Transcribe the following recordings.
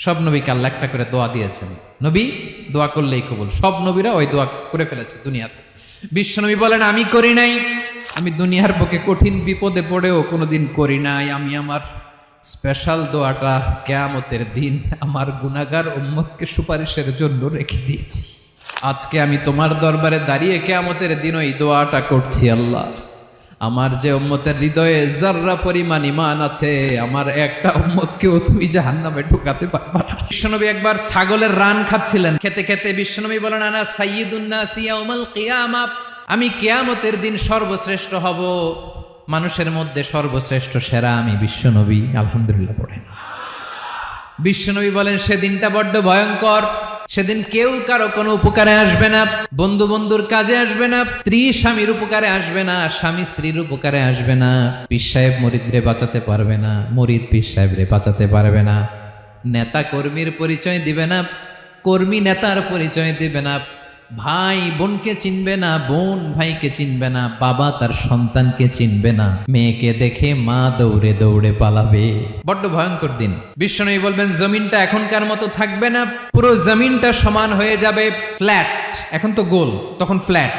সব নবীকে আল্লাহ একটা করে দোয়া দিয়েছেন, নবী দোয়া করলেই কবুল। সব নবীরা ওই দোয়া করে ফেলেছে দুনিয়াতে। বিশ্বনবী বলেন আমি করি নাই, আমি দুনিয়ার বুকে কঠিন বিপদে পড়েও কোনোদিন করি নাই। আমি আমার স্পেশাল দোয়াটা কিয়ামতের দিন আমার গুনাহগার উম্মতকে সুপারিশের জন্য রেখে দিয়েছি। আজকে আমি তোমার দরবারে দাঁড়িয়ে কিয়ামতের দিন ওই দোয়াটা করছি, আল্লাহ আমার যে উম্মতের হৃদয়ে যাররা পরিমাণ ঈমান আছে, আমার একটা উম্মতকেও তুমি জাহান্নামে ঢুকাতে পারবা না। বিশ্বনবী একবার ছাগলের রান খাচ্ছিলেন, খেতে খেতে বিশ্বনবী বলেন আনা সাইয়্যিদুন নাসি ইয়াউমাল কিয়ামা, আমি কিয়ামতের দিন সর্বশ্রেষ্ঠ হব, মানুষের মধ্যে সর্বশ্রেষ্ঠ সেরা আমি বিশ্বনবী। আলহামদুলিল্লাহ পড়েন। বিশ্বনবী বলেন সেদিনটা বড্ড ভয়ঙ্কর, সেদিন কেউ কারো কোনো উপকারে আসবে না, বন্ধু বন্ধুর কাজে আসবে না, স্ত্রী স্বামীর উপকারে আসবে না, স্বামী স্ত্রীর উপকারে আসবে না, পীর সাহেব মুরিদরে বাঁচাতে পারবে না, মুরিদ পীর সাহেবরে বাঁচাতে পারবে না, নেতা কর্মীর পরিচয় দিবে না, কর্মী নেতার পরিচয় দিবে না, ভাই বোনকে চিনবে না, বোন ভাইকে চিনবে না, বাবা তার সন্তানকে চিনবে না, মেয়েকে দেখে মা দৌড়ে দৌড়ে পালাবে। বড্ড ভয়ঙ্কর দিন। বিশ্বনবী বলবেন জমিনটা এখনকার মতো থাকবে না, পুরো জমিনটা সমান হয়ে যাবে ফ্ল্যাট। এখন তো গোল, তখন ফ্ল্যাট।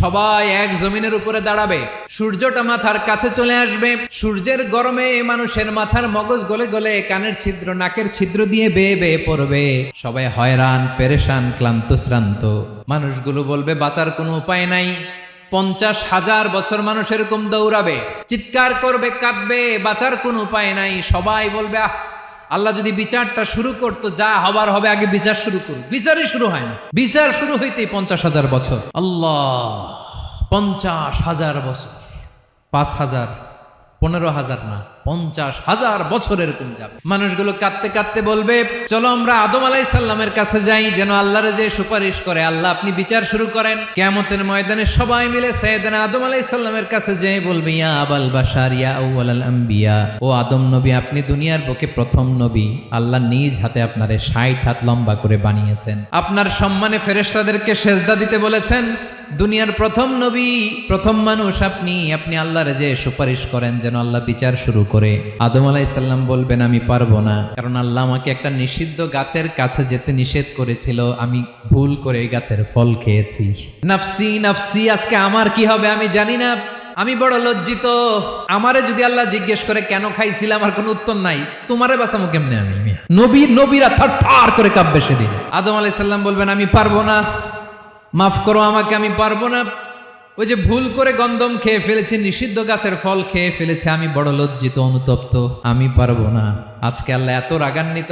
সবাই এক জমিনের উপরে দাঁড়াবে, সূর্যটা মাথার কাছে চলে আসবে, সূর্যের গরমে মানুষের মাথার মগজ গলে গলে কানের ছিদ্র নাকের ছিদ্র দিয়ে বেয়ে বেয়ে পড়বে। সবাই হয়রান পেরেশান ক্লান্ত শ্রান্ত। মানুষগুলো বলবে বাঁচার কোনো উপায় নাই। 50,000 বছর মানুষ এরকম দৌড়াবে, চিৎকার করবে, কাঁদবে, বাঁচার কোনো উপায় নাই। সবাই বলবে আহ, আল্লাহ যদি বিচারটা শুরু করতো, যা হবার হবে, আগে বিচার শুরু করুক। বিচারই শুরু হয় না, বিচার শুরু হইতেই 50,000 বছর। আল্লাহ, 50,000 বছর, 5,000, 15,000 না, 50,000 বছর এরকম যাবে। মানুষগুলো কাঁদতে কাঁদতে বলবে চলো আমরা আদম আলাইহিস সালামের কাছে যাই, যেন আল্লাহরে যে সুপারিশ করে, আল্লাহ আপনি বিচার শুরু করেন। কিয়ামতের ময়দানে সবাই মিলে সাইয়েদনা আদম আলাইহিস সালামের কাছে যেয়ে বলবে ইয়া আবাল বাশার ইয়া আউয়ালাল আম্বিয়া, ও আদম নবী আপনি দুনিয়ার বুকে প্রথম নবী, আল্লাহ নিজ হাতে আপনারে 60 হাত লম্বা করে বানিয়েছেন, আপনার সম্মানে ফেরেশতাদেরকে সেজদা দিতে বলেছেন, দুনিয়ার প্রথম নবী প্রথম মানুষ আপনি, আপনি আল্লাহরে যে সুপারিশ করেন যেন আল্লাহ বিচার শুরু করে। আদম আলাইহিস সালাম বলবেন আমি পারবো না, কারণ আল্লাহ আমাকে একটা নিষিদ্ধ গাছের কাছে যেতে নিষেধ করেছিল, আমি ভুল করে এই গাছের ফল খেয়েছি। নাফসি নাফসি, আজকে আমার কি হবে আমি জানি না, আমি বড় লজ্জিত। আমারে যদি আল্লাহ জিজ্ঞেস করে কেন খাইছিলাম, আমার কোনো উত্তর নাই, তোমারে বাঁচামো কেমনে আমি? নবীরা থার করে কাঁপবে সেদিন। আদম আলাইহিস সালাম বলবেন আমি পারবো না, মাফ করো আমাকে, আমি পারবো না, ওই যে ভুল করে গন্ধম খেয়ে ফেলেছি, নিষিদ্ধ গাছের ফল খেয়ে ফেলেছে, আমি বড় লজ্জিত অনুতপ্ত, আমি পারবো না। আজকে আল্লাহ এত রাগান্বিত